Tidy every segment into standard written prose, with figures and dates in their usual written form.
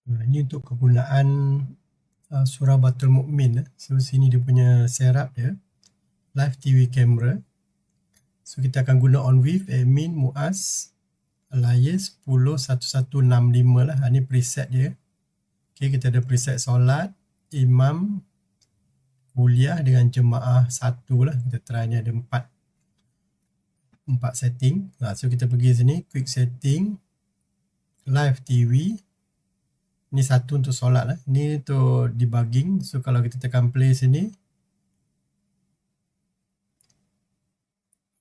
Ini untuk kegunaan surah Batul Mukmin. So sini dia punya setup dia, live TV camera. So kita akan guna on with admin Muaz Alias 101165 lah. Ini preset dia. Okay, kita ada preset solat, imam, kuliah dengan jemaah satu lah. Kita try ni ada empat setting. So kita pergi sini, quick setting, live TV. Ni satu untuk solat lah. Ni untuk debugging. So kalau kita tekan play sini,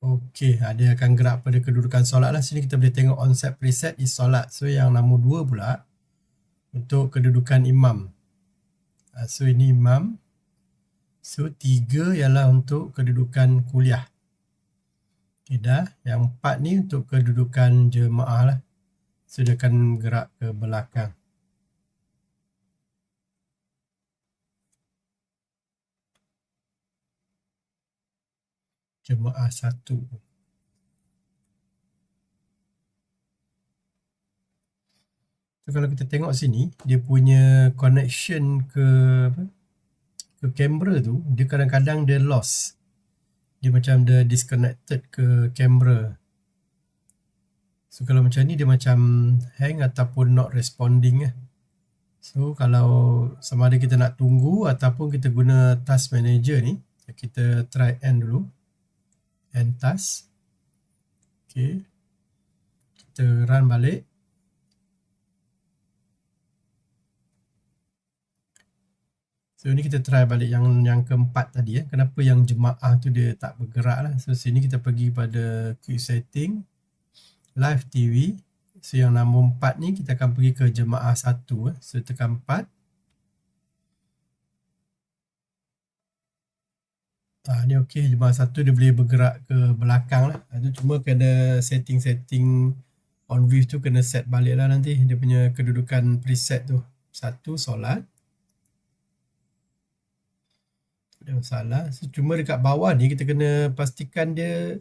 okey, dia akan gerak pada kedudukan solat lah. Sini kita boleh tengok on set preset is solat. So yang nombor 2 pula untuk kedudukan imam. So ini imam. So 3 ialah untuk kedudukan kuliah. Okay, dah. Yang 4 ni untuk kedudukan jemaah lah. So dia akan gerak ke belakang. Jemaah satu. So kalau kita tengok sini, dia punya connection ke kamera tu, dia kadang-kadang dia lost. Dia macam dia disconnected ke kamera. So kalau macam ni dia macam hang ataupun not responding . So kalau sama ada kita nak tunggu ataupun kita guna task manager ni, kita try end dulu. End task. Okay. Kita run balik. So ni kita try balik yang keempat tadi . Kenapa yang jemaah tu dia tak bergerak lah. So sini kita pergi pada quick setting, live TV. So yang nombor 4 ni kita akan pergi ke jemaah 1 . So tekan 4. Ni okey, jemaah 1 dia boleh bergerak ke belakang lah. Itu cuma kena setting-setting on view tu kena set balik lah nanti. Dia punya kedudukan preset tu. 1 solat. Ada masalah. So, cuma dekat bawah ni kita kena pastikan dia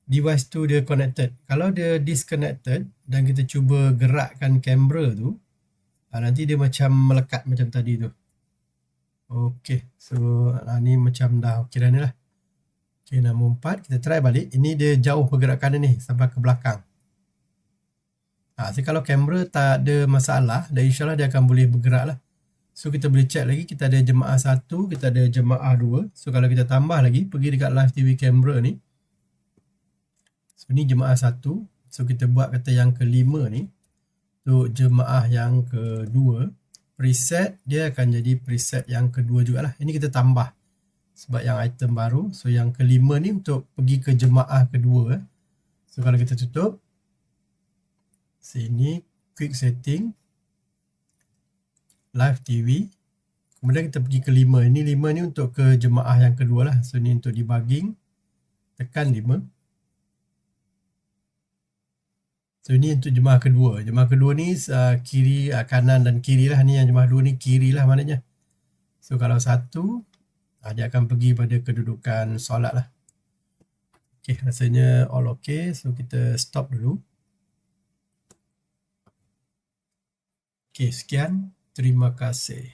device tu dia connected. Kalau dia disconnected dan kita cuba gerakkan kamera tu, nanti dia macam melekat macam tadi tu. Okey, so ni macam dah okey dah ni lah. Okey, nombor 4 kita try balik. Ini dia jauh pergerakan dia ni sampai ke belakang. So kalau kamera tak ada masalah, dan insyaAllah dia akan boleh bergerak lah. So kita boleh check lagi, kita ada jemaah 1, kita ada jemaah 2. So kalau kita tambah lagi, pergi dekat live TV camera ni. So ni jemaah 1. So kita buat kata yang kelima ni. Untuk jemaah yang kedua, preset dia akan jadi preset yang kedua jugalah. Ini kita tambah sebab yang item baru. So yang kelima ni untuk pergi ke jemaah kedua. So kalau kita tutup, sini quick setting, live TV. Kemudian kita pergi ke 5. Ini 5 ni untuk ke jemaah yang kedua lah. So ni untuk debugging. Tekan 5. So ini untuk jemaah kedua. Jemaah kedua ni kiri, kanan dan kiri lah. Ni yang jemaah 2 ni kiri lah maknanya. So kalau 1, dia akan pergi pada kedudukan solat lah. Okay, rasanya all okay. So kita stop dulu. Okay, sekian. Terima kasih.